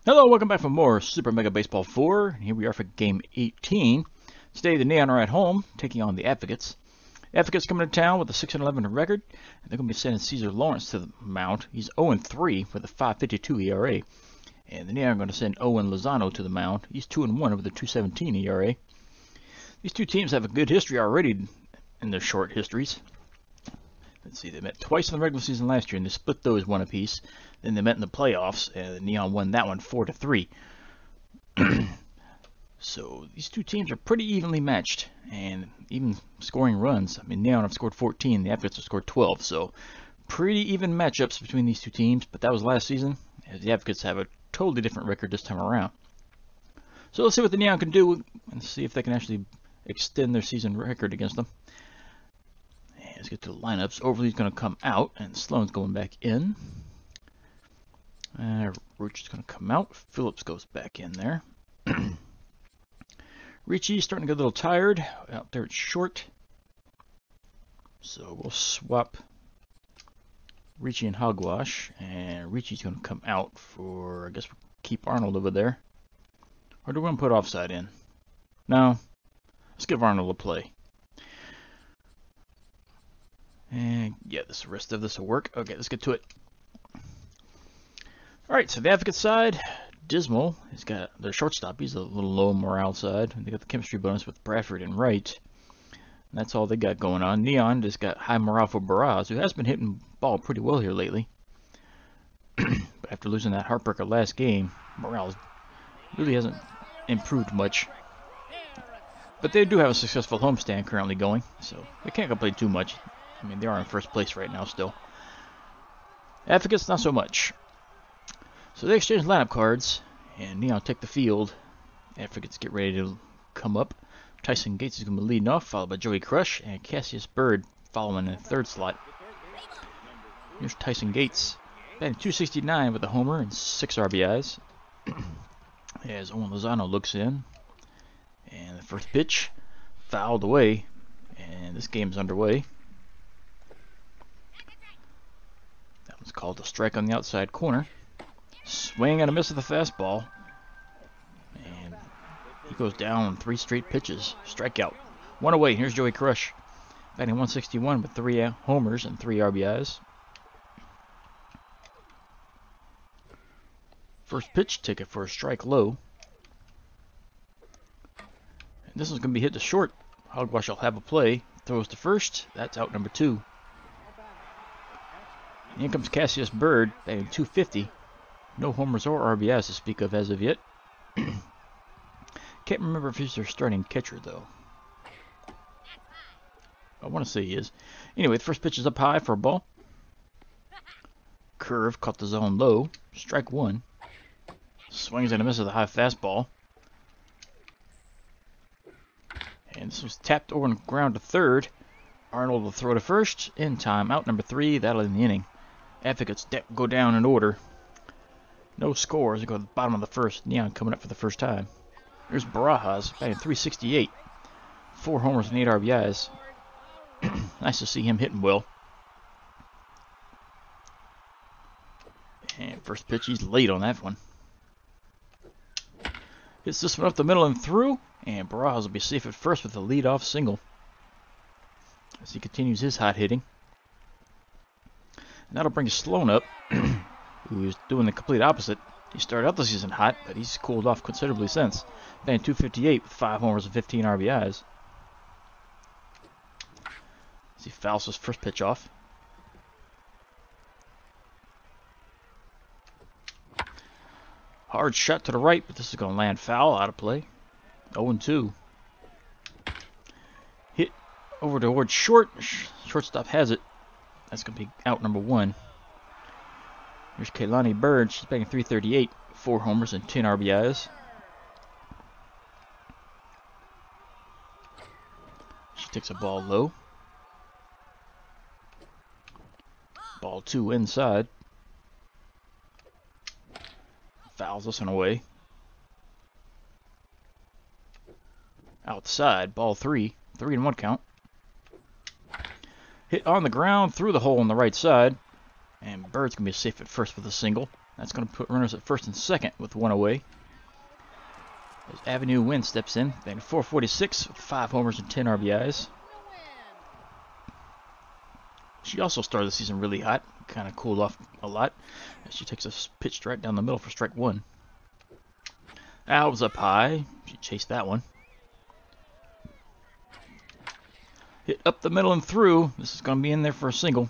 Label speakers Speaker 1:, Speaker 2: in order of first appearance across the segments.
Speaker 1: Hello, welcome back for more Super Mega Baseball 4. Here we are for Game 18. Today the Neon are at home, taking on the Advocates. Advocates coming to town with a 6-11 record, and they're going to be sending Cesar Lawrence to the mound. He's 0-3 with a 5.52 ERA. And the Neon are going to send Owen Lozano to the mound. He's 2-1 with a 2.17 ERA. These two teams have a good history already in their short histories. Let's see, they met twice in the regular season last year, and they split those one apiece. Then they met in the playoffs, and the Neon won that one 4-3. So these two teams are pretty evenly matched, and even scoring runs. I mean, Neon have scored 14, the Advocates have scored 12, so pretty even matchups between these two teams. But that was last season, as the Advocates have a totally different record this time around. So let's see what the Neon can do, and see if they can actually extend their season record against them. Let's get to the lineups. Overly's going to come out, and Sloan's going back in. Roach is going to come out. Phillips goes back in there. Ricci's starting to get a little tired out there at short. So we'll swap Ricci and Hogwash. And Ricci's going to come out for, I guess we'll keep Arnold over there. Or do we want to put Offside in? No. Let's give Arnold a play. And yeah, the rest of this will work. Okay, let's get to it. Alright, so the Advocate side, Dismal has got the shortstop. He's a little low on morale side. They got the chemistry bonus with Bradford and Wright. And that's all they got going on. Neon just got high morale for Barraz, who has been hitting ball pretty well here lately. But after losing that heartbreaker last game, morale really hasn't improved much. But they do have a successful homestand currently going, so they can't complain too much. I mean, they are in first place right now still. Advocates, not so much. So they exchange lineup cards, and Neon take the field. Advocates get ready to come up. Tyson Gates is going to be leading off, followed by Joey Crush, and Cassius Bird following in the third slot. Here's Tyson Gates, batting .269 with a homer and 6 RBIs. As Owen Lozano looks in, and the first pitch fouled away, and this game's underway. It's called a strike on the outside corner. Swing and a miss of the fastball. And he goes down on 3 straight pitches. Strikeout. One away. Here's Joey Crush. Batting .161 with 3 homers and 3 RBIs. First pitch, take it for a strike low. And this one's going to be hit to short. Hogwash will have a play. Throws to first. That's out number 2. In comes Cassius Bird, batting .250. No homers or RBIs to speak of as of yet. Can't remember if he's their starting catcher, though. I want to say he is. Anyway, the first pitch is up high for a ball. Curve, caught the zone low. Strike 1. Swings and a miss of the high fastball. And this was tapped over on the ground to third. Arnold will throw to first. In time, out number 3. That'll end the inning. Advocates go down in order. No scores. They go to the bottom of the first. Neon coming up for the first time. Here's Barajas, batting .368. 4 homers and 8 RBIs. Nice to see him hitting well. And first pitch, he's late on that one. Hits this one up the middle and through. And Barajas will be safe at first with a leadoff single, as he continues his hot hitting. And that'll bring Sloan up, who is doing the complete opposite. He started out the season hot, but he's cooled off considerably since. Batting .258 with 5 homers and 15 RBIs. As he fouls his first pitch off. Hard shot to the right, but this is going to land foul, out of play. 0-2. Hit over towards short. Shortstop has it. That's going to be out number 1. Here's Kaylani Bird. She's batting .338. 4 homers and 10 RBIs. She takes a ball low. Ball 2 inside. Fouls this one away. Outside. Ball 3. 3-1 count. Hit on the ground through the hole on the right side. And Bird's going to be safe at first with a single. That's going to put runners at first and second with one away. As Avenue Win steps in, batting 446 with 5 homers and 10 RBIs. She also started the season really hot, kind of cooled off a lot. As she takes a pitch right down the middle for strike one. That was up high. She chased that one. Hit up the middle and through. This is going to be in there for a single.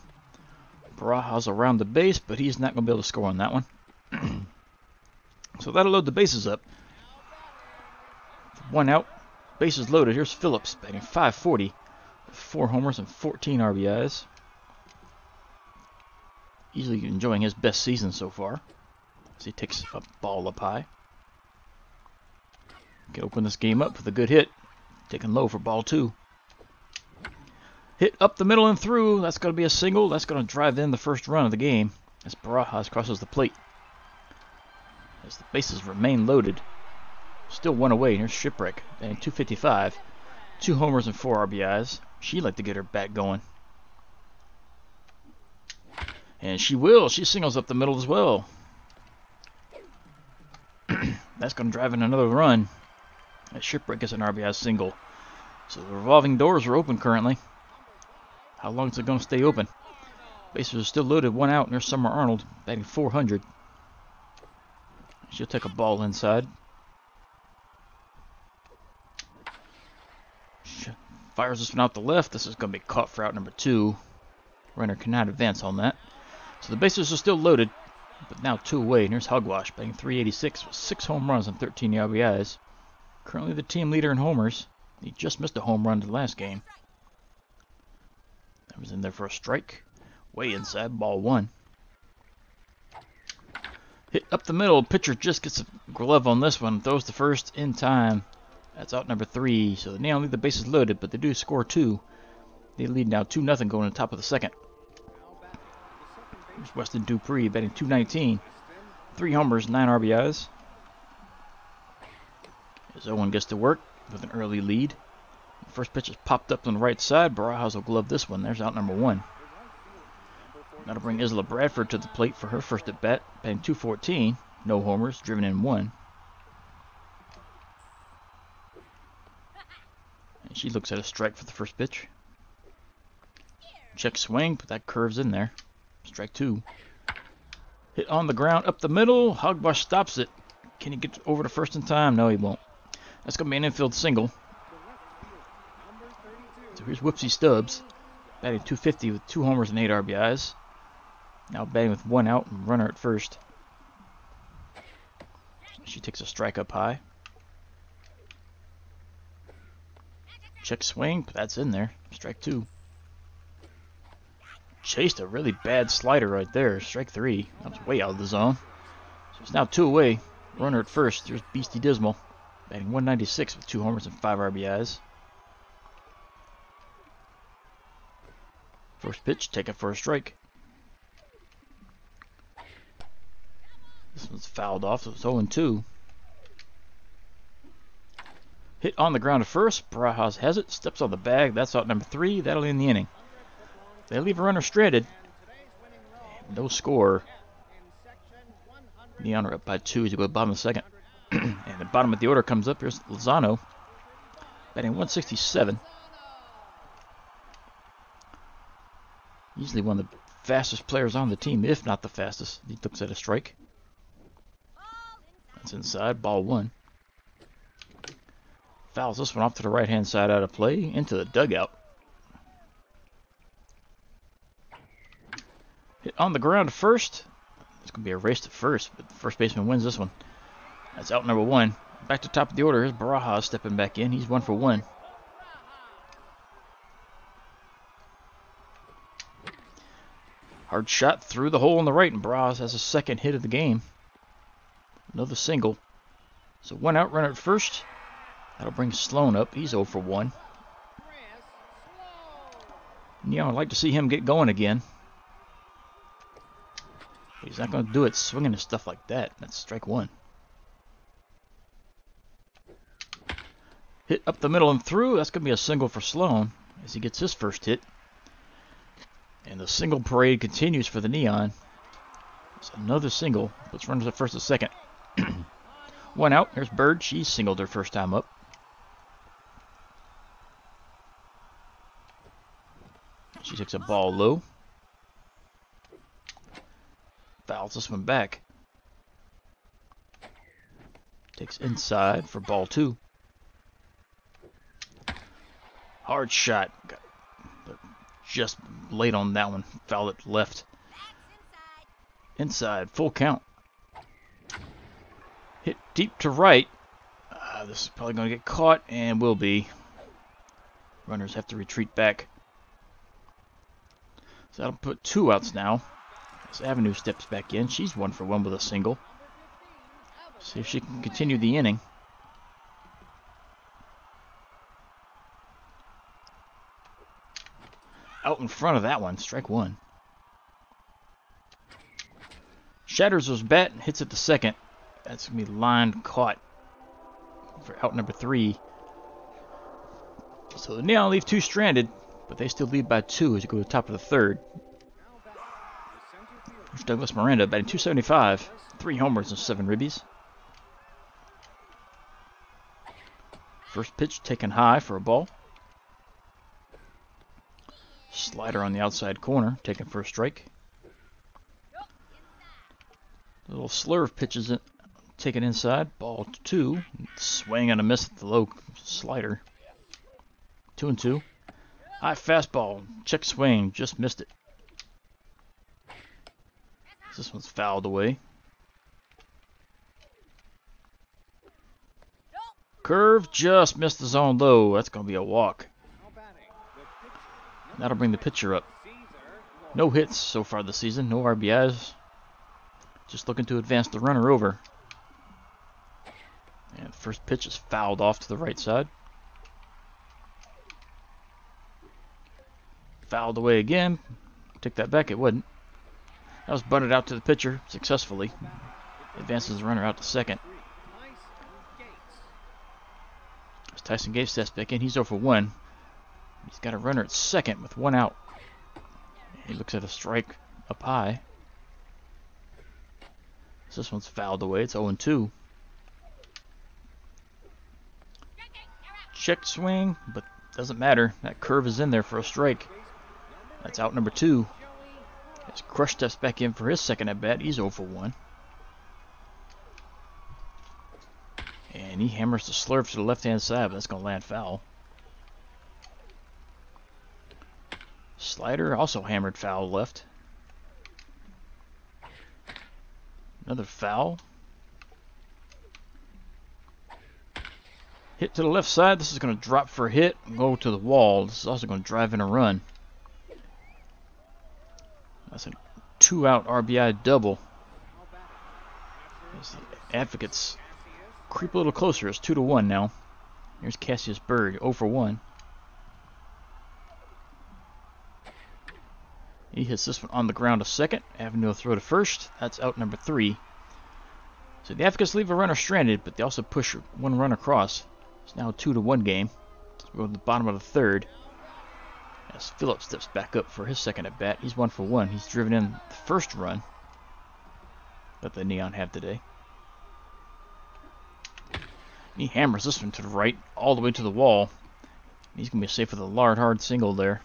Speaker 1: Barajas around the base, but he's not going to be able to score on that one. So that'll load the bases up. One out. Bases loaded. Here's Phillips batting 540 with 4 homers and 14 RBIs. Easily enjoying his best season so far. As he takes a ball up high. Can open this game up with a good hit. Taking low for ball 2. Hit up the middle and through. That's going to be a single. That's going to drive in the first run of the game as Barajas crosses the plate. As the bases remain loaded. Still one away. Here's Shipwreck. And 255. 2 homers and 4 RBIs. She'd like to get her bat going. And she will. She singles up the middle as well. That's going to drive in another run. As Shipwreck gets an RBI single. So the revolving doors are open currently. How long is it going to stay open? Bases are still loaded. One out. And there's Summer Arnold batting 400. She'll take a ball inside. She fires this one out the left. This is going to be caught for out number 2. Runner cannot advance on that. So the bases are still loaded, but now 2 away. And here's Hogwash batting 386 with 6 home runs and 13 RBIs. Currently the team leader in homers. He just missed a home run in the last game. That was in there for a strike. Way inside, ball 1. Hit up the middle. Pitcher just gets a glove on this one. Throws the first in time. That's out number 3. So they now leave the bases loaded, but they do score 2. They lead now 2-0 going to the top of the second. Here's Weston Dupree batting 219. 3 homers, 9 RBIs. As Owen gets to work with an early lead. The first pitch is popped up on the right side. Barajas will glove this one. There's out number 1. That'll bring Isla Bradford to the plate for her first at bat. Batting 214. No homers, driven in 1. And she looks at a strike for the first pitch. Check swing, but that curves in there. Strike 2. Hit on the ground, up the middle. Hogwash stops it. Can he get over to first in time? No, he won't. That's going to be an infield single. So here's Whoopsie Stubbs, batting 250 with 2 homers and 8 RBIs. Now batting with 1 out and runner at first. She takes a strike up high. Check swing, but that's in there. Strike 2. Chased a really bad slider right there. Strike 3. That was way out of the zone. So it's now 2 away. Runner at first. There's Beastie Dismal. Batting 196 with 2 homers and 5 RBIs. First pitch, take it for a strike. This one's fouled off, so it's 0-2. Hit on the ground at first. Barajas has it. Steps on the bag. That's out number 3. That'll end the inning. They leave a runner stranded. No score. Neon are up by 2 as you go to the bottom of the second. And the bottom of the order comes up. Here's Lozano. Batting 167. Easily one of the fastest players on the team, if not the fastest. He looks at a strike. That's inside. Ball 1. Fouls this one off to the right-hand side out of play. Into the dugout. Hit on the ground first. It's going to be a race to first, but the first baseman wins this one. That's out number 1. Back to top of the order. Here's Barajas stepping back in. He's 1 for 1. Hard shot through the hole on the right, and Barajas has a second hit of the game. Another single. So 1 out, runner at first. That'll bring Sloan up. He's 0 for 1. I'd like to see him get going again. He's not going to do it swinging to stuff like that. That's strike 1. Hit up the middle and through. That's going to be a single for Sloan as he gets his first hit. And the single parade continues for the Neon. It's another single. Puts runners at first and second. One out. There's Bird. She singled her first time up. She takes a ball low. Fouls this one back. Takes inside for ball 2. Hard shot. Just late on that one. Fouled it left. Inside. Full count. Hit deep to right. This is probably going to get caught and will be. Runners have to retreat back. So that'll put 2 outs now. As Avenue steps back in. She's 1 for 1 with a single. See if she can continue the inning. Out in front of that one. Strike 1. Shatters his bat and hits it to second. That's going to be lined caught for out number 3. So the Neon leave 2 stranded, but they still lead by 2 as you go to the top of the 3rd. There's Douglas Miranda batting .275, 3 homers and 7 ribbies. First pitch taken high for a ball. Slider on the outside corner, taken for a strike. Little slur of pitches taken inside, ball 2. Swing and a miss at the low slider. 2-2. High fastball, check swing, just missed it. This one's fouled away. Curve just missed the zone low. That's going to be a walk. That'll bring the pitcher up. No hits so far this season, no RBIs. Just looking to advance the runner over. And the first pitch is fouled off to the right side. Fouled away again. Take that back, it wouldn't. That was bunted out to the pitcher successfully. Advances the runner out to second. As Tyson Gage steps back in, he's 0 for 1. He's got a runner at second with 1 out. He looks at a strike up high. So this one's fouled away. It's 0-2. Check swing, but doesn't matter. That curve is in there for a strike. That's out number 2. As Crush steps back in for his second at bat, he's 0 for 1. And he hammers the slurve to the left-hand side, but that's going to land foul. Slider also hammered foul left. Another foul. Hit to the left side. This is going to drop for a hit and go to the wall. This is also going to drive in a run. That's a 2-out RBI double. As the Advocates creep a little closer. It's 2-1 now. Here's Cassius Bird, 0 for 1. He hits this one on the ground to second. Avenue will throw to first. That's out number 3. So the Advocates leave a runner stranded, but they also push 1 run across. It's now a 2-1 game. So we go to the bottom of the 3rd. As Phillips steps back up for his second at bat. He's 1 for 1. He's driven in the first run that the Neon have today. He hammers this one to the right, all the way to the wall. He's going to be safe with a large, hard single there.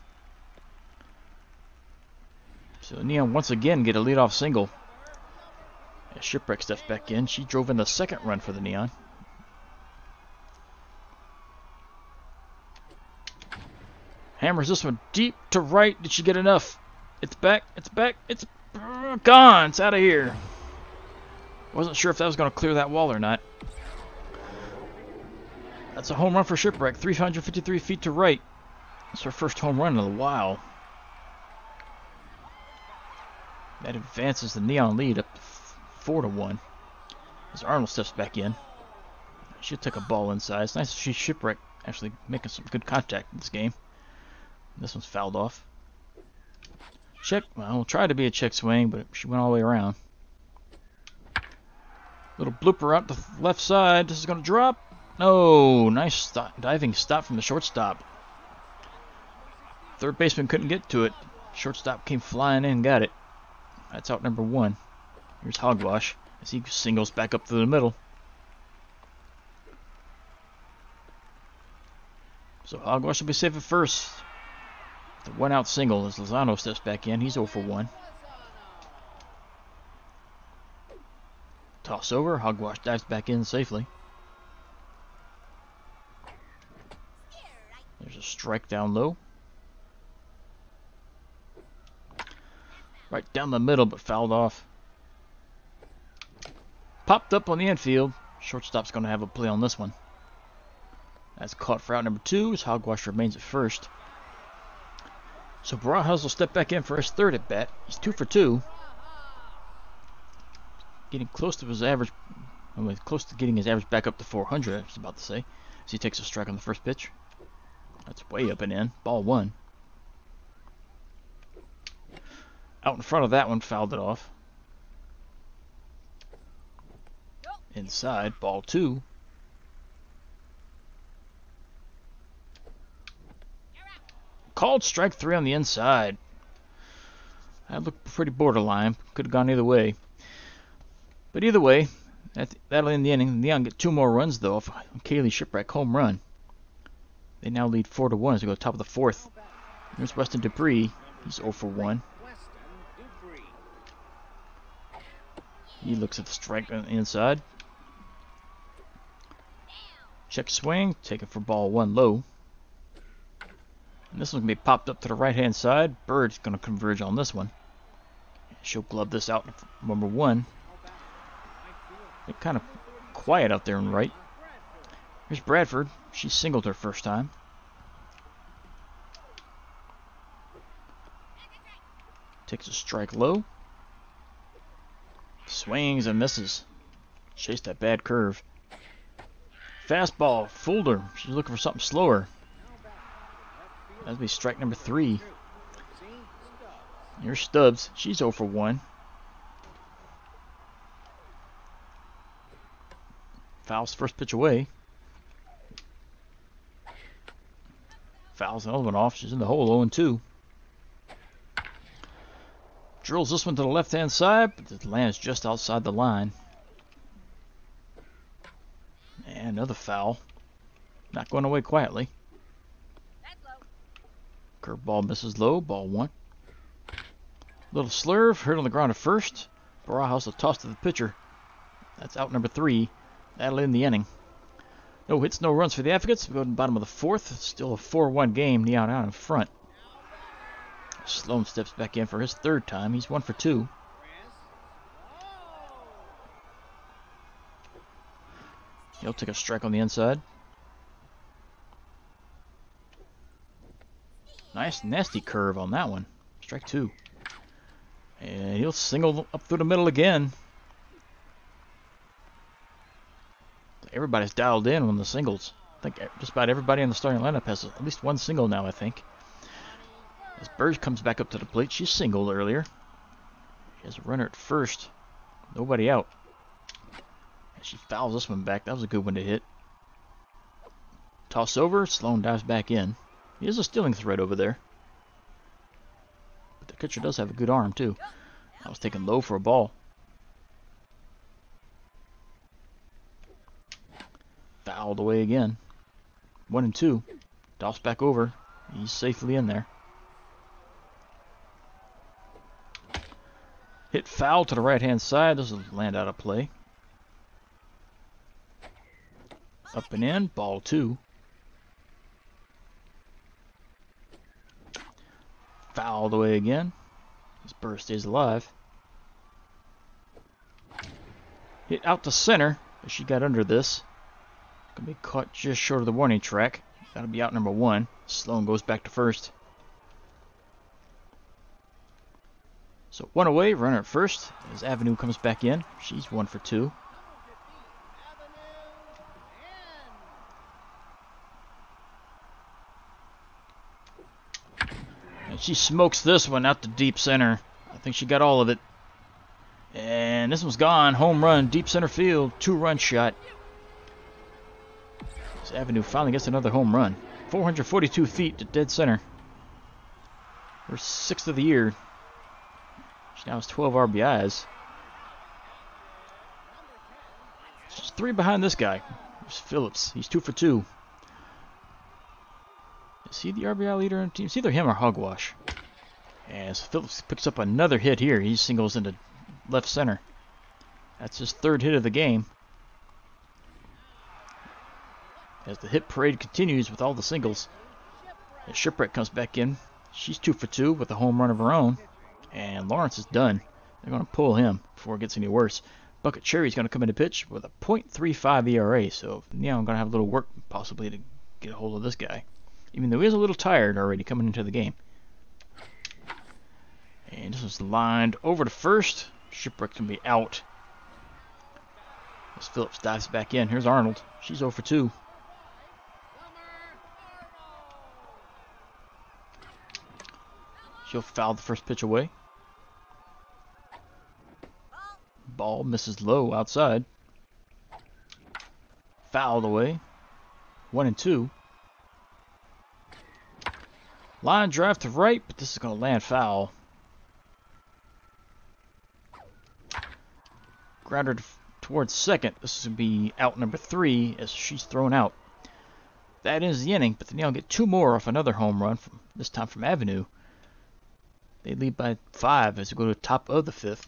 Speaker 1: So the Neon once again get a leadoff single. As Shipwreck steps back in, she drove in the second run for the Neon. Hammers this one deep to right. Did she get enough? It's back. It's back. It's gone. It's out of here. Wasn't sure if that was going to clear that wall or not. That's a home run for Shipwreck. 353 feet to right. It's her first home run in a while. That advances the Neon lead up to 4-1. As Arnold steps back in. She took a ball inside. It's nice to see Shipwreck actually making some good contact in this game. This one's fouled off. Check. Well, tried to be a check swing, but she went all the way around. Little blooper out the left side. This is going to drop. No, nice diving stop from the shortstop. Third baseman couldn't get to it. Shortstop came flying in and got it. That's out number 1. Here's Hogwash as he singles back up through the middle. So Hogwash will be safe at first. The 1-out single as Lozano steps back in. He's 0 for 1. Toss over. Hogwash dives back in safely. There's a strike down low. Right down the middle, but fouled off. Popped up on the infield. Shortstop's going to have a play on this one. That's caught for out number 2 as Hogwash remains at first. So Barajas will step back in for his third at bat. He's 2 for 2. Getting close to his average. Close to getting his average back up to 400, I was about to say. As he takes a strike on the first pitch. That's way up and in. Ball 1. Out in front of that one, fouled it off. Inside, ball 2. Called strike 3 on the inside. That looked pretty borderline. Could have gone either way. But either way, that'll end the inning. Neon get 2 more runs, though, off a Kaylee Shipwreck home run. They now lead 4-1 as they go top of the 4th. Here's Weston Dupree. He's 0 for 1. He looks at the strike on the inside. Check swing, taken for ball 1 low. And this one's going to be popped up to the right-hand side. Bird's going to converge on this one. She'll glove this out number 1. It's kind of quiet out there in right. Here's Bradford. She singled her first time. Takes a strike low. Swings and misses. Chased that bad curve. Fastball. Fooled her. She's looking for something slower. That'll be strike number 3. Here's Stubbs. She's 0 for 1. Fouls first pitch away. Fouls another one off. She's in the hole 0-2. Drills this one to the left-hand side, but it lands just outside the line. And another foul. Not going away quietly. Curveball misses low. Ball 1. Little slurve. Hurt on the ground at first. Barajas will toss to the pitcher. That's out number 3. That'll end the inning. No hits, no runs for the Advocates. We go to the bottom of the 4th. Still a 4-1 game. Neon out in front. Sloan steps back in for his 3rd time. He's 1 for 2. He'll take a strike on the inside. Nice nasty curve on that one. Strike 2. And he'll single up through the middle again. Everybody's dialed in on the singles. I think just about everybody in the starting lineup has at least 1 single now, I think. As Burge comes back up to the plate, she's singled earlier. She has a runner at first. Nobody out. And she fouls this one back. That was a good one to hit. Toss over. Sloan dives back in. He is a stealing threat over there. But the pitcher does have a good arm, too. I was taken low for a ball. Fouled away again. 1-2. Toss back over. He's safely in there. Hit foul to the right-hand side. This will land out of play. Up and in. Ball 2. Fouled away again. This bird stays alive. Hit out to center. But she got under this. Gonna be caught just short of the warning track. That'll be out number 1. Sloan goes back to first. So 1 away, runner at first. As Avenue comes back in, she's 1 for 2. And she smokes this one out to deep center. I think she got all of it. And this one's gone. Home run, deep center field. 2-run shot. As Avenue finally gets another home run. 442 feet to dead center. Her 6th of the year. She now has 12 RBIs. There's 3 behind this guy. There's Phillips. He's 2 for 2. Is he the RBI leader on the team? It's either him or Hogwash. And so Phillips picks up another hit here. He singles into left center. That's his 3rd hit of the game. As the hit parade continues with all the singles. And Shipwreck comes back in. She's 2 for 2 with a home run of her own. And Lawrence is done. They're going to pull him before it gets any worse. Bucket Cherry's going to come into pitch with a .35 ERA. So, yeah, I'm going to have a little work possibly to get a hold of this guy. Even though he is a little tired already coming into the game. And this is lined over to first. Shipwreck's going to be out. As Phillips dives back in. Here's Arnold. She's 0 for 2. She'll foul the first pitch away. Ball misses low outside. Fouled away. 1-2. Line drive to right, but this is going to land foul. Grounder towards second. This is going to be out number 3 as she's thrown out. That ends the inning, but the Neon get 2 more off another home run, this time from Avenue. They lead by 5 as they go to the top of the 5th.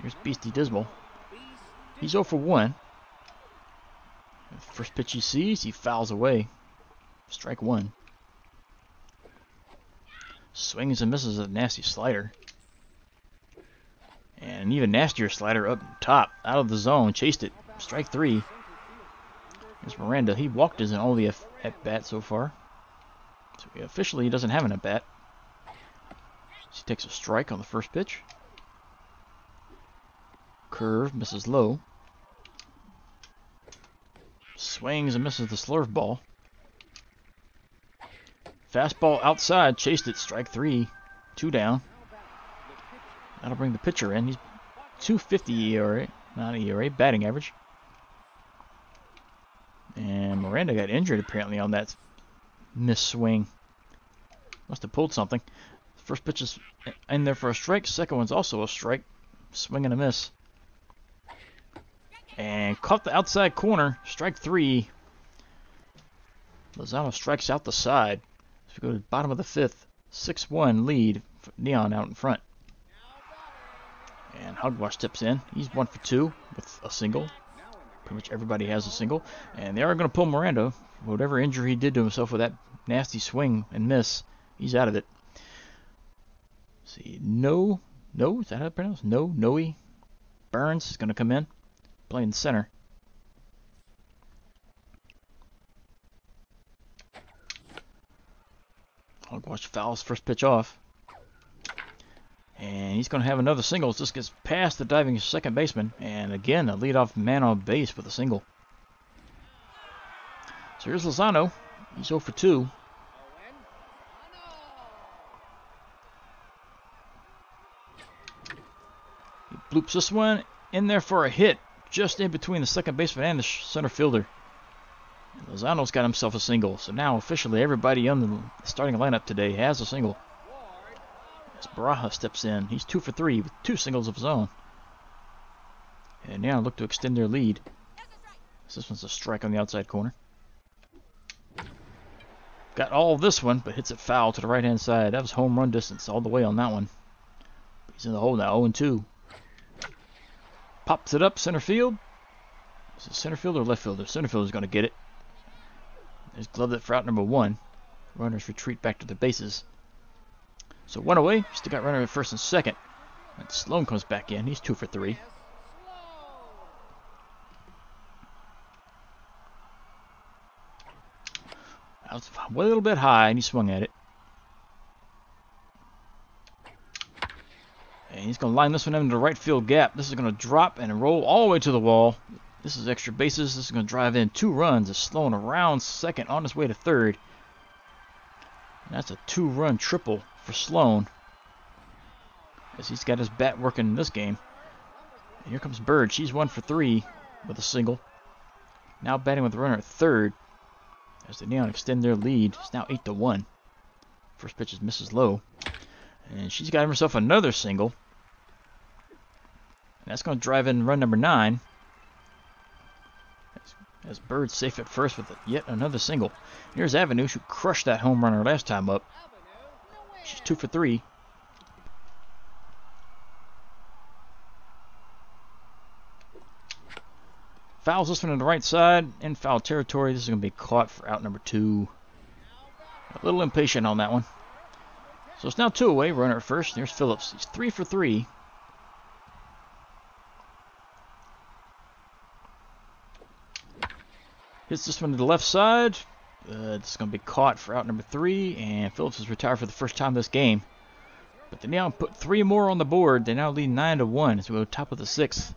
Speaker 1: Here's Beastie Dismal. He's 0 for 1. First pitch he sees, he fouls away. Strike 1. Swings and misses a nasty slider. And an even nastier slider up top, out of the zone. Chased it. Strike 3. Here's Miranda. He walked his only at-bat so far. So officially he doesn't have an at-bat. She takes a strike on the first pitch. Curve misses low. Swings and misses the slurve ball. Fastball outside, chased it, strike 3. 2 down. That'll bring the pitcher in. He's .250 ERA, not ERA, batting average. And Miranda got injured apparently on that miss swing. Must have pulled something. First pitch is in there for a strike. Second one's also a strike. Swing and a miss. And caught the outside corner. Strike 3. Lozano strikes out the side. So we go to the bottom of the 5th. 6-1 lead for Neon out in front. And Hogwash steps in. He's 1 for 2 with a single. Pretty much everybody has a single. And they are going to pull Miranda. Whatever injury he did to himself with that nasty swing and miss, he's out of it. See, no, is that how it's pronounced? Noe Burns is going to come in, playing center. Hogwash fouls first pitch off. And he's going to have another single. This gets past the diving second baseman. And again, a leadoff man on base with a single. So here's Lozano. He's 0 for 2. He bloops this one in there for a hit. Just in between the second baseman and the center fielder. And Lozano's got himself a single. So now officially everybody on the starting lineup today has a single. As Baraja steps in. He's 2 for 3 with 2 singles of his own. And now look to extend their lead. This one's a strike on the outside corner. Got all this one, but hits it foul to the right-hand side. That was home run distance all the way on that one. He's in the hole now, 0-2. Pops it up, center field. Is it center field or left fielder? Center fielder's going to get it. There's gloved it for out number 1. Runners retreat back to the bases. So 1 away. Still got runner at first and second. And Sloan comes back in. He's 2 for 3. That was a little bit high, and he swung at it. And he's going to line this one into the right field gap. This is going to drop and roll all the way to the wall. This is extra bases. This is going to drive in 2 runs. It's Sloan around second on his way to third. And that's a 2-run triple for Sloan, as he's got his bat working in this game. And here comes Bird. She's 1 for 3 with a single. Now batting with the runner at third. As the Neon extend their lead, it's now 8-1. First pitch is misses low. And she's got herself another single. And that's going to drive in run number 9. As Bird's safe at first with yet another single. Here's Avenue, who crushed that home runner last time up. She's 2 for 3. Fouls this one to the right side. In foul territory. This is going to be caught for out number 2. A little impatient on that one. So it's now 2 away. Runner at first. There's Phillips. He's 3 for 3. Hits this one to the left side. It's going to be caught for out number 3. And Phillips is retired for the first time this game. But they now put 3 more on the board. They now lead 9-1 as we go top of the 6th.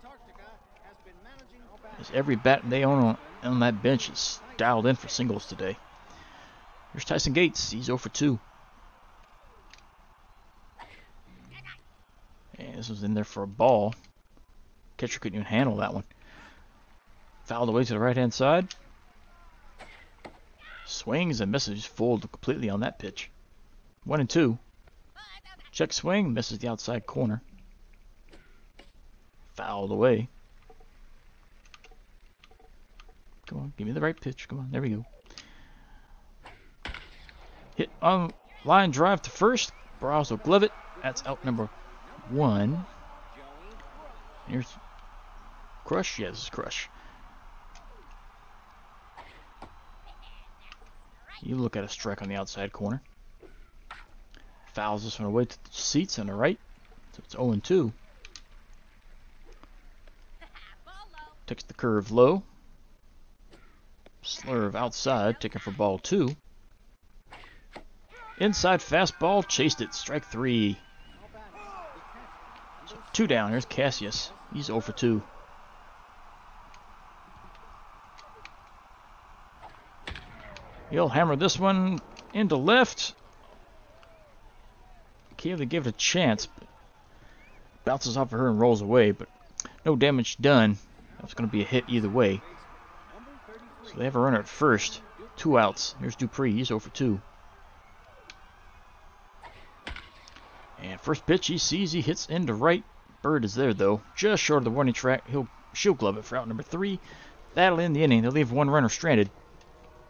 Speaker 1: As every bat they own on that bench is dialed in for singles today. Here's Tyson Gates. He's 0 for 2. And this was in there for a ball. Catcher couldn't even handle that one. Fouled away to the right-hand side. Swings and misses. Fooled completely on that pitch. 1-2. Check swing. Misses the outside corner. Fouled away. Come on, give me the right pitch. Come on, there we go. Hit on line drive to first. Barajas will glove it. That's out number 1. Here's Crush. Yeah, this is Crush. You look at a strike on the outside corner. Fouls this one away to the seats on the right. So it's 0-2. Takes the curve low. Slurve outside, taken for ball 2. Inside fastball, chased it, strike 3. So 2 down. Here's Cassius. He's 0 for 2. He'll hammer this one into left. Kaylee gave it a chance, but bounces off of her and rolls away, but no damage done. That's going to be a hit either way. So they have a runner at first. 2 outs. Here's Dupree. He's 0 for 2. And first pitch he sees, he hits into right. Bird is there though, just short of the warning track. He'll shield glove it for out number 3. That'll end the inning. They'll leave 1 runner stranded.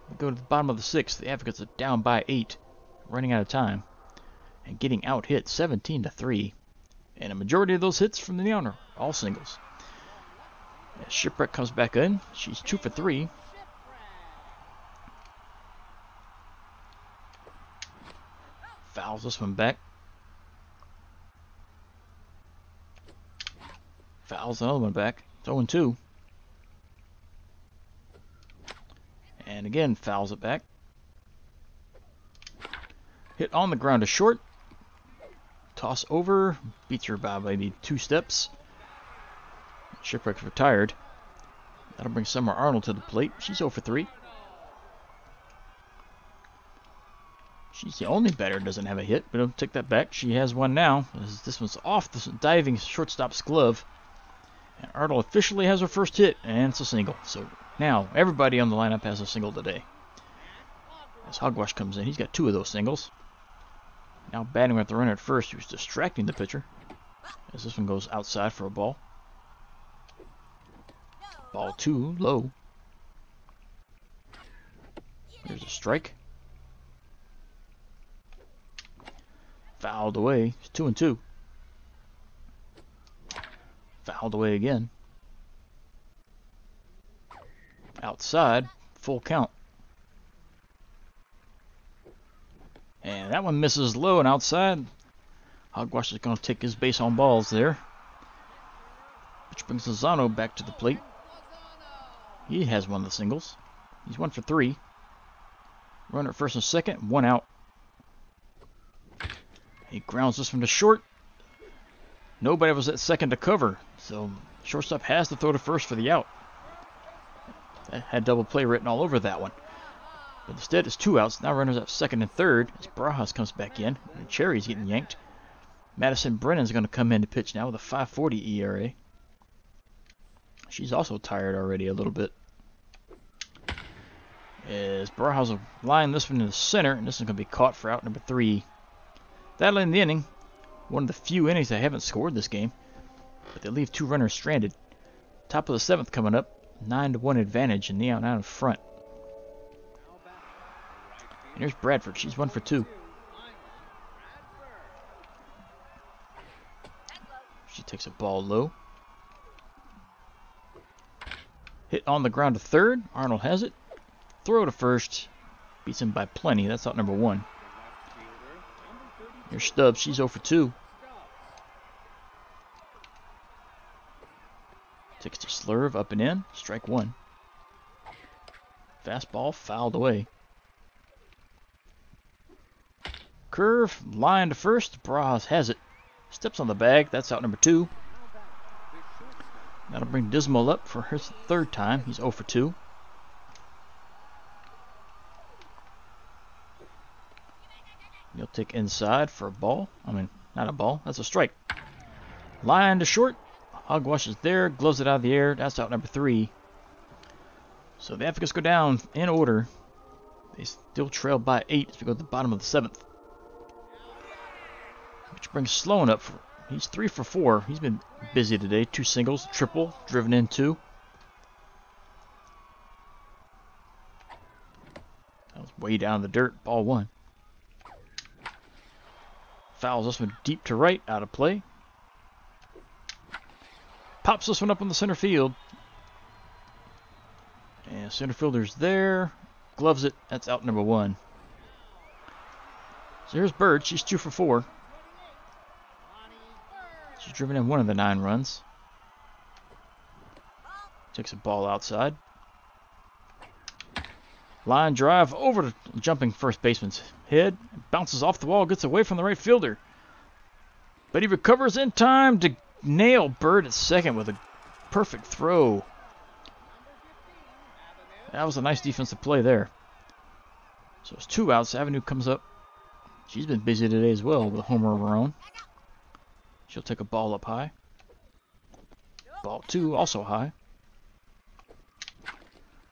Speaker 1: We'll go to the bottom of the 6th. The Advocates are down by 8, running out of time, and getting out hit 17-3. And a majority of those hits from the owner, all singles. As Shipwreck comes back in, she's 2 for 3. Fouls this one back. Fouls another one back. It's 0-2. And again, fouls it back. Hit on the ground to short. Toss over. Beats her by maybe 2 steps. Shipwreck's retired. That'll bring Summer Arnold to the plate. She's 0 for 3. She's the only batter that doesn't have a hit, but I'll take that back. She has one now. This one's off the diving shortstop's glove. And Arnold officially has her first hit, and it's a single. So now everybody on the lineup has a single today. As Hogwash comes in, he's got 2 of those singles. Now batting with the runner at first, who's distracting the pitcher. As this one goes outside for a ball. Ball 2, low. There's a strike. Fouled away. It's 2-2. Fouled away again. Outside. Full count. And that one misses low and outside. Hogwash is going to take his base on balls there. Which brings Lozano back to the plate. He has one of the singles. He's 1 for 3. Runner at first and second. 1 out. He grounds this one to short. Nobody was at second to cover, so shortstop has to throw to first for the out. That had double play written all over that one. But instead it's 2 outs. Now runners at second and third as Barajas comes back in. And Cherry's getting yanked. Madison Brennan's going to come in to pitch now with a 5.40 ERA. She's also tired already a little bit. As Barajas will line this one in the center, and this is going to be caught for out number 3. That'll end the inning. One of the few innings that haven't scored this game. But they leave 2 runners stranded. Top of the 7th coming up. 9-1 advantage and Neon out in front. And here's Bradford. She's 1 for 2. She takes a ball low. Hit on the ground to third. Arnold has it. Throw to first. Beats him by plenty. That's out number 1. Here's Stubbs. She's 0 for 2. Takes to slurve up and in. Strike 1. Fastball fouled away. Curve. Line to first. Braz has it. Steps on the bag. That's out number 2. That'll bring Dismal up for his 3rd time. He's 0 for 2. He'll take inside for a ball. I mean, not a ball. That's a strike. Line to short. Hogwash is there. Gloves it out of the air. That's out number 3. So the Advocates go down in order. They still trail by 8 as we go to the bottom of the 7th. Which brings Sloan up. He's 3 for 4. He's been busy today. 2 singles, triple, driven in 2. That was way down in the dirt. Ball 1. Fouls this one deep to right, out of play. Pops this one up on the center field. And center fielder's there. Gloves it. That's out number 1. So here's Bird. She's 2 for 4. She's driven in 1 of the 9 runs. Takes a ball outside. Line drive over to jumping first baseman's head. Bounces off the wall, gets away from the right fielder. But he recovers in time to nail Bird at second with a perfect throw. That was a nice defensive play there. So it's 2 outs. Avenue comes up. She's been busy today as well with a homer of her own. She'll take a ball up high. Ball 2 also high.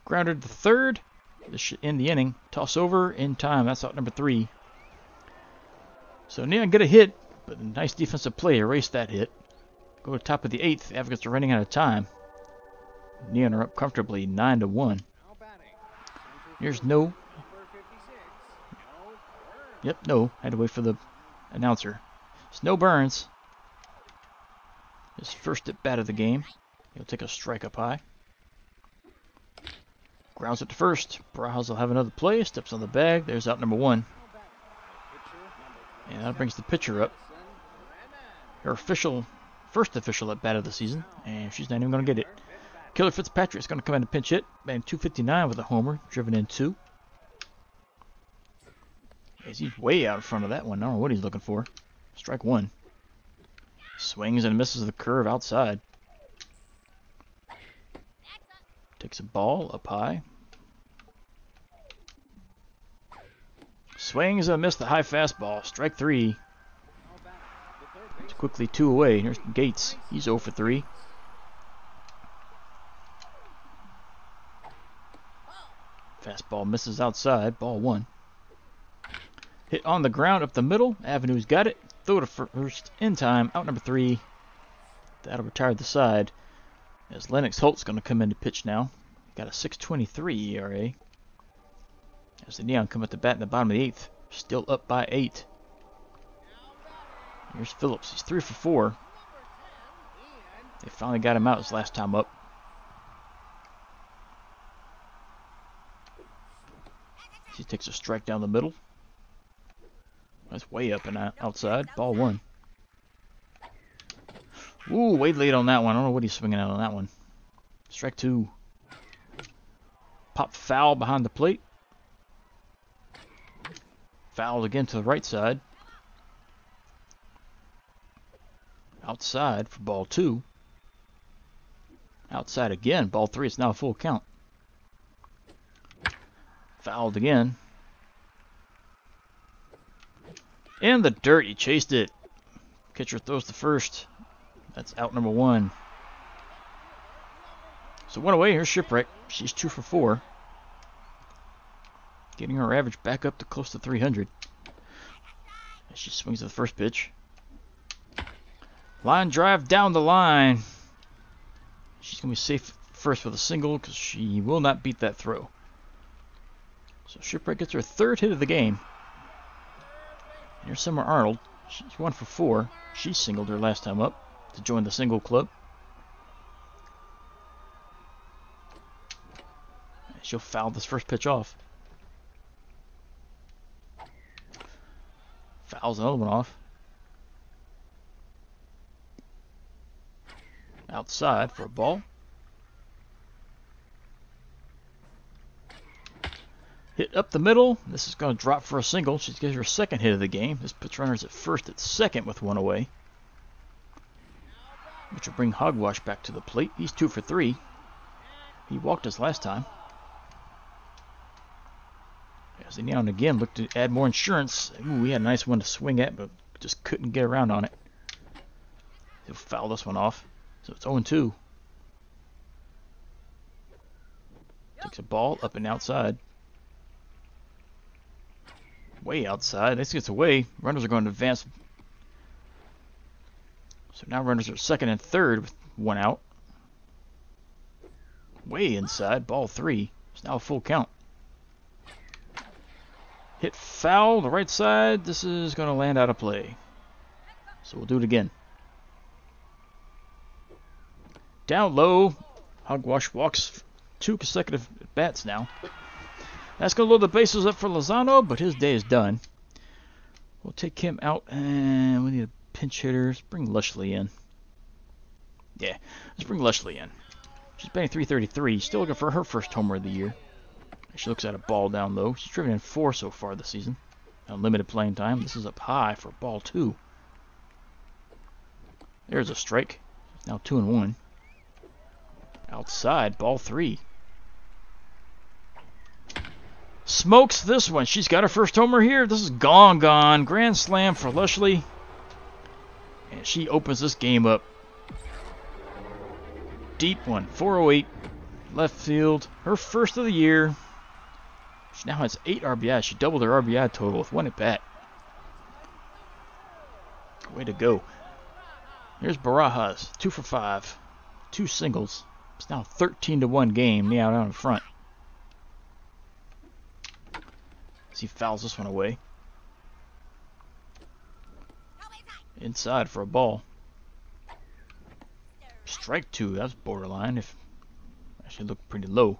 Speaker 1: Grounded to third. This should end the inning. Toss over in time. That's out number 3. So Neon get a hit, but a nice defensive play erased that hit. Go to top of the 8th. The Advocates are running out of time. Neon are up comfortably 9-1. Here's no. Yep, no. Had to wait for the announcer. Snow Burns. His first at bat of the game. He'll take a strike up high. Grounds it to first. Braz will have another play. Steps on the bag. There's out number 1. And that brings the pitcher up. Her first official at bat of the season. And she's not even going to get it. Killer Fitzpatrick's going to come in and pinch hit. And 259 with a homer. Driven in 2. He's way out in front of that one. I don't know what he's looking for. Strike 1. Swings and misses the curve outside. Takes a ball up high. Swings and missed the high fastball. Strike 3. It's quickly 2 away. Here's Gates. He's 0 for 3. Fastball misses outside. Ball 1. Hit on the ground up the middle. Avenue's got it. Throw to first in time. Out number 3. That'll retire the side. As Lennox Holt's going to come in to pitch now. Got a 6.23 ERA. As the Neon come at the bat in the bottom of the 8th. Still up by 8. Here's Phillips. He's 3 for 4. They finally got him out his last time up. He takes a strike down the middle. That's way up and outside. Ball 1. Ooh, way late on that one. I don't know what he's swinging out on that one. Strike 2. Pop foul behind the plate. Fouled again to the right side. Outside for ball 2. Outside again. Ball 3. It's now a full count. Fouled again. In the dirt. He chased it. Catcher throws to first. That's out number 1. So 1 away. Here's Shipwreck. She's 2 for 4. Getting her average back up to close to 300. As she swings to the first pitch. Line drive down the line. She's going to be safe first with a single because she will not beat that throw. So Shipwreck gets her third hit of the game. And here's Summer Arnold. She's 1 for 4. She singled her last time up to join the single club. And she'll foul this first pitch off. Fouls another one off. Outside for a ball. Hit up the middle. This is going to drop for a single. She gets her second hit of the game. This puts runners at first at second with 1 away. Which will bring Hogwash back to the plate. He's 2 for 3. He walked us last time. As he now and again looked to add more insurance. Ooh, we had a nice one to swing at, but just couldn't get around on it. He'll foul this one off. So it's 0-2. Takes a ball up and outside. Way outside. This gets away. Runners are going to advance. So now runners are second and third with 1 out. Way inside. Ball 3. It's now a full count. Hit foul, the right side. This is going to land out of play. So we'll do it again. Down low. Hogwash walks 2 consecutive bats now. That's going to load the bases up for Lozano, but his day is done. We'll take him out, and we need a pinch hitter. Let's bring Lushley in. Yeah, let's bring Lushley in. She's batting .333. Still looking for her first homer of the year. She looks at a ball down low. She's driven in 4 so far this season. Unlimited playing time. This is up high for ball 2. There's a strike. Now 2-1. Outside, ball 3. Smokes this one. She's got her first homer here. This is gone. Grand slam for Lushley. And she opens this game up. Deep one. 408. Left field. Her first of the year. She now has 8 RBI. She doubled her RBI total with 1 at bat. Way to go. Here's Barajas. 2 for 5. 2 singles. It's now a 13-1 game. Now out in front. As he fouls this one away. Inside for a ball. Strike 2. That's borderline. If actually looked pretty low.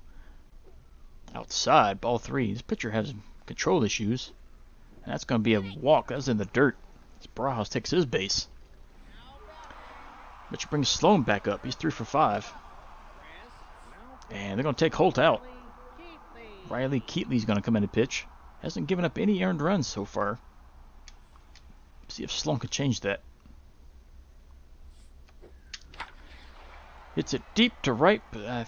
Speaker 1: Outside, ball 3. This pitcher has control issues. And that's going to be a walk. That's in the dirt. As Barajas takes his base. Which brings Sloan back up. He's 3 for 5. And they're going to take Holt out. Riley Keatley's going to come in and pitch. Hasn't given up any earned runs so far. See if Sloan can change that. Hits it deep to right, but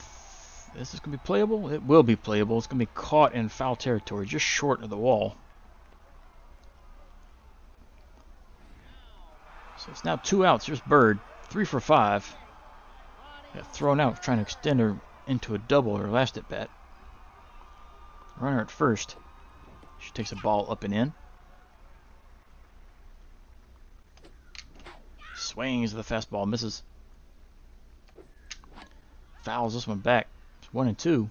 Speaker 1: this is going to be playable. It will be playable. It's going to be caught in foul territory, just short of the wall. So it's now 2 outs. Here's Bird, 3 for 5. Got thrown out trying to extend her into a double her last at bat. Runner at first. She takes a ball up and in. Swings the fastball, misses. Fouls this one back. It's 1-2.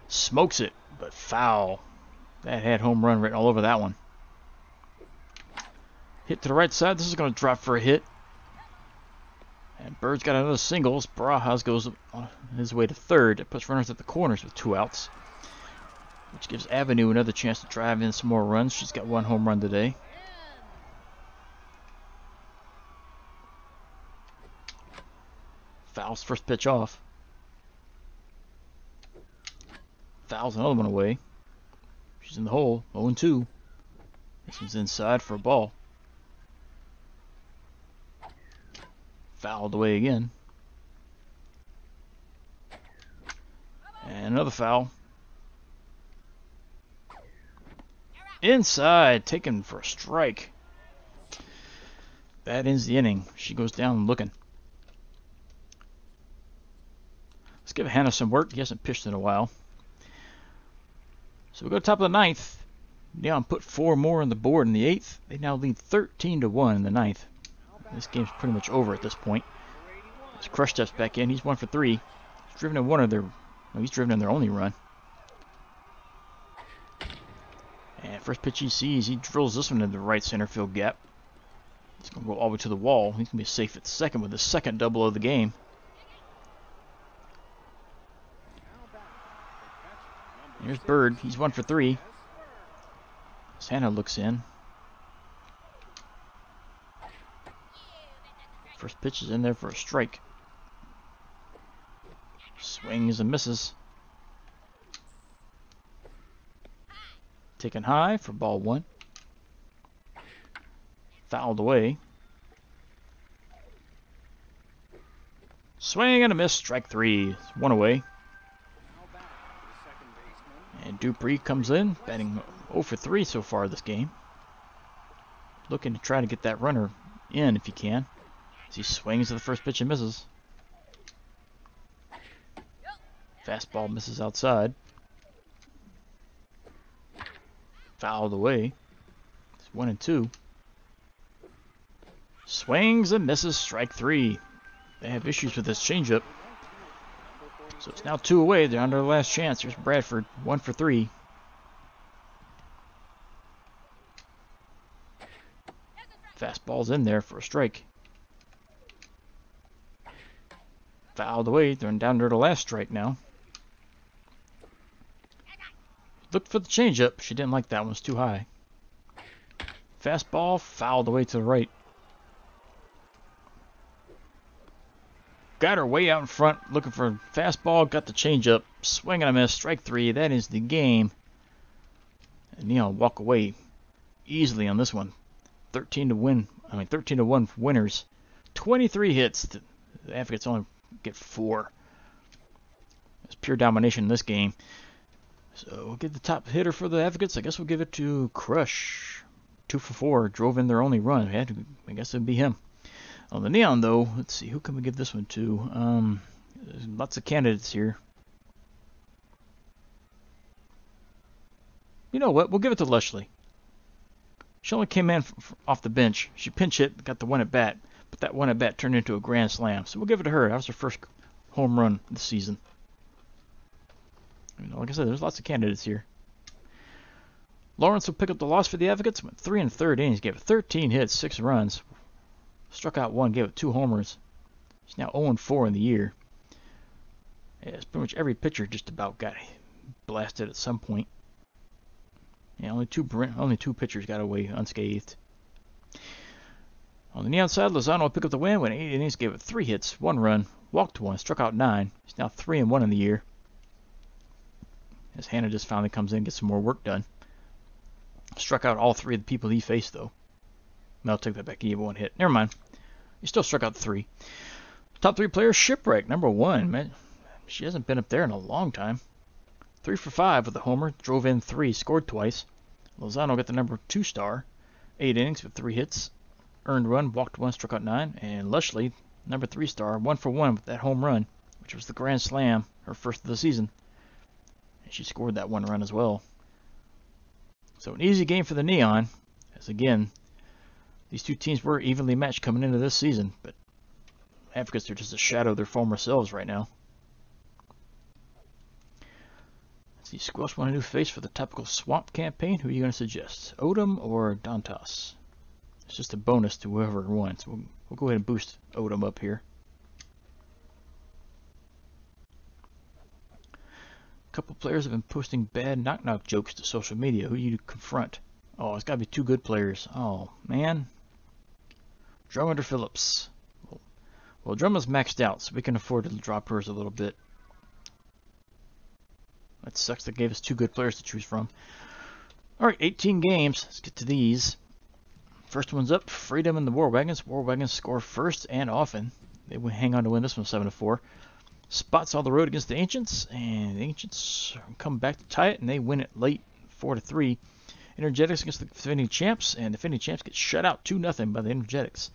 Speaker 1: Smokes it, but foul. That had home run written all over that one. Hit to the right side. This is going to drop for a hit. And Bird's got another single. Barajas goes on his way to third. It puts runners at the corners with 2 outs. Which gives Avenue another chance to drive in some more runs. She's got 1 home run today. Fouls first pitch off. Fouls another one away. She's in the hole. 0-2. This one's inside for a ball. Fouled away again. And another foul. Inside, taken for a strike. That ends the inning. She goes down looking. Let's give Hannah some work. He hasn't pitched in a while. So we go to top of the 9th. Neon put 4 more on the board in the 8th. They now lead 13-1 in the 9th. This game's pretty much over at this point. As Crush steps back in, he's 1 for 3. He's driven in one of their, no, he's driven in their only run. And first pitch he sees, he drills this one into the right center field gap. He's going to go all the way to the wall. He's going to be safe at second with the second double of the game. Here's Bird. He's 1 for 3. Santa looks in. First pitch is in there for a strike. Swings and misses. Taken high for ball 1. Fouled away. Swing and a miss. Strike 3. It's 1 away. And Dupree comes in, batting 0 for 3 so far this game. Looking to try to get that runner in if he can. As he swings to the first pitch and misses. Fastball misses outside. Fouled away. It's 1 and 2. Swings and misses. Strike 3. They have issues with this changeup. So it's now 2 away. They're on their last chance. Here's Bradford, 1 for 3. Fastball's in there for a strike. Fouled away. They're down to the last strike now. Looked for the changeup. She didn't like that one. It's too high. Fastball fouled away to the right. Got her way out in front, looking for a fastball, got the changeup, swing and a miss, strike 3. That is the game. And Neon walk away easily on this one. 13 to 1 winners. 23 hits. The Advocates only get 4. It's pure domination in this game. So we'll give the top hitter for the Advocates. I guess we'll give it to Crush. 2 for 4, drove in their only run. I guess it'd be him. On the Neon, though, let's see, who can we give this one to? There's lots of candidates here. You know what? We'll give it to Leslie. She only came in off the bench. She pinch hit, got the 1 at bat, but that 1 at bat turned into a grand slam. So we'll give it to her. That was her first home run this season. You know, like I said, there's lots of candidates here. Lawrence will pick up the loss for the Advocates. Went 3 1/3 innings, gave it 13 hits, 6 runs. Struck out 1, gave it 2 homers. He's now 0-4 in the year. Yeah, it's pretty much every pitcher just about got blasted at some point. Yeah, only two pitchers got away unscathed. On the Neon side, Lozano will pick up the win. Went 8 innings, gave it 3 hits, 1 run, walked 1, struck out 9. He's now 3-1 in the year. As Hannah just finally comes in and gets some more work done. Struck out all 3 of the people he faced, though. No, I'll take that back. He gave 1 hit. Never mind. He still struck out 3. Top 3 players, Shipwreck, number 1. Man, she hasn't been up there in a long time. 3 for 5 with a homer. Drove in 3. Scored twice. Lozano got the number 2 star. 8 innings with 3 hits. Earned run. Walked 1. Struck out 9. And Leslie, number 3 star. 1 for 1 with that home run, which was the grand slam. Her first of the season. And she scored that 1 run as well. So an easy game for the Neon. As again, these two teams were evenly matched coming into this season, but Advocates are just a shadow of their former selves right now. Let's see, Squelch want a new face for the Topical Swamp campaign. Who are you going to suggest? Odom or Dantas? It's just a bonus to whoever wants. We'll go ahead and boost Odom up here. A couple players have been posting bad knock-knock jokes to social media. Who do you confront? Oh, it's got to be 2 good players. Oh, man. Drummond or Phillips? Well, Drummond's maxed out, so we can afford to drop hers a little bit. That sucks. That gave us 2 good players to choose from. Alright, 18 games. Let's get to these. First one's up. Freedom and the War Wagons. War Wagons score first and often. They will hang on to win this one 7-4. Spots on the road against the Ancients, and the Ancients come back to tie it, and they win it late, 4-3. Energetics against the defending champs, and the defending champs get shut out 2-0 by the Energetics.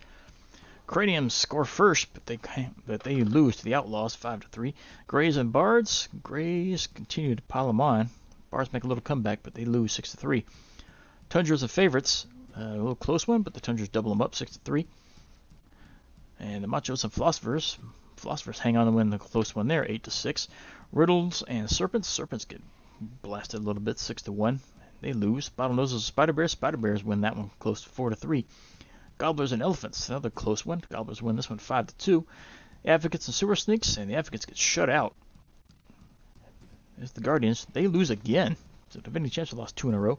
Speaker 1: Craniums score first, but they lose to the Outlaws 5-3. Grays and Bards. Grays continue to pile them on. Bards make a little comeback, but they lose 6-3. Tundras and Favorites, a little close one, but the Tundras double them up 6-3. And the Machos and Philosophers Philosophers hang on to win the close one there, 8-6. Riddles and Serpents. Serpents get blasted a little bit, 6-1. They lose. Bottlenoses and Spider Bears. Spider Bears win that one close to 4-3. Gobblers and Elephants, another close one. Gobblers win this one 5-2. Advocates and Sewer Sneaks, and the Advocates get shut out. There's the Guardians. They lose again. So defending champs lost 2 in a row.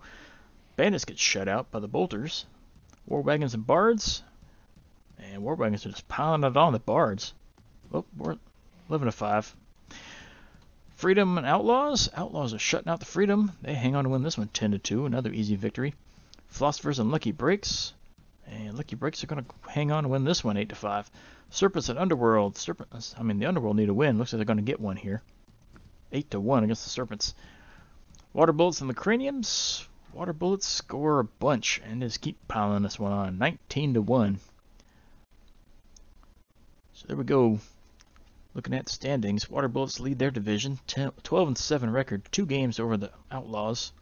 Speaker 1: Bandits get shut out by the Bolters. War Wagons and Bards. And War Wagons are just piling it on the Bards. Oh, we're 11-5. Freedom and Outlaws. Outlaws are shutting out the Freedom. They hang on to win this one 10-2. Another easy victory. Philosophers and Lucky Breaks. And Lucky Breaks are going to hang on and win this one 8-5. Serpents and Underworld. The Underworld need a win. Looks like they're going to get one here. 8-1 against the Serpents. Water Bullets and the Craniums. Water Bullets score a bunch and just keep piling this one on. 19-1. So there we go. Looking at the standings, Water Bullets lead their division. 12-7 record. 2 games over the Outlaws.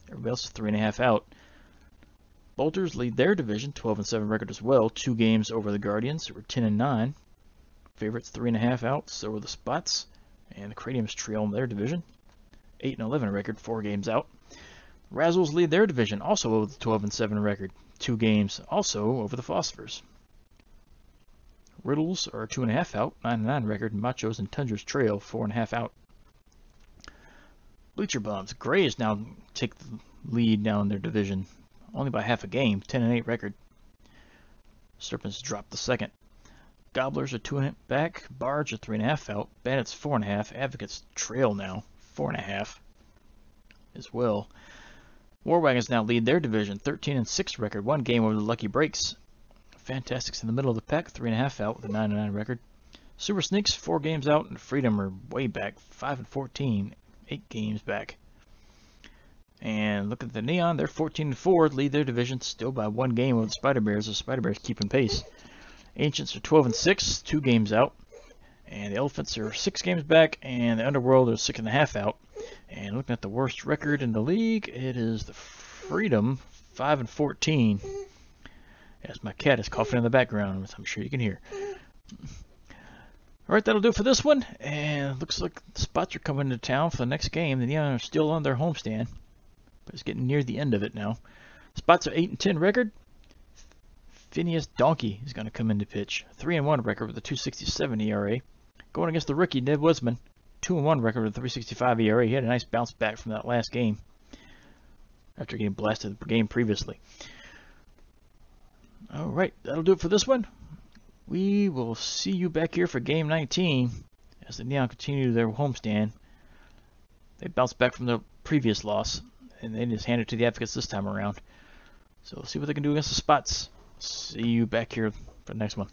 Speaker 1: Everybody else is 3.5 out. Bolters lead their division, 12-7 record as well. 2 games over the Guardians, who are 10-9. Favorites 3.5 out, so are the Spots. And the Craniums trail in their division, 8-11 record, 4 games out. Razzles lead their division, also over the 12-7 record, 2 games, also over the Philosophers. Riddles are 2.5 out, 9-9 record. Machos and Tundras trail, 4.5 out. Bleacher Bums, Grays now take the lead now in their division. Only by half a game, 10-8 record. Serpents drop the second. Gobblers are 2 back. Bards are 3.5 out. Bandits 4.5. Advocates trail now, 4.5 as well. War Wagons now lead their division, 13-6 record. 1 game over the Lucky Breaks. Fantastics in the middle of the pack, 3.5 out with a 9-9 record. Super Sneaks 4 games out, and Freedom are way back, 5-14, 8 games back. And look at the Neon, they're 14-4, lead their division still by 1 game over the Spider Bears. The Spider Bears keeping pace. Ancients are 12-6, 2 games out. And the Elephants are 6 games back, and the Underworld are 6.5 out. And looking at the worst record in the league, it is the Freedom, 5-14. As my cat is coughing in the background, which I'm sure you can hear. Alright, that'll do it for this one. And looks like the Spots are coming to town for the next game. The Neon are still on their homestand, but it's getting near the end of it now. Spots are 8-10 record. Phineas Donkey is going to come into pitch. 3-1 record with a 2.67 ERA. Going against the rookie Ned Woodsman. 2-1 record with a 3.65 ERA. He had a nice bounce back from that last game after getting blasted the game previously. Alright, that'll do it for this one. We will see you back here for game 19 as the Neon continue their homestand. They bounced back from the previous loss, and they just handed it to the Advocates this time around. So we'll see what they can do against the Spots. See you back here for the next one.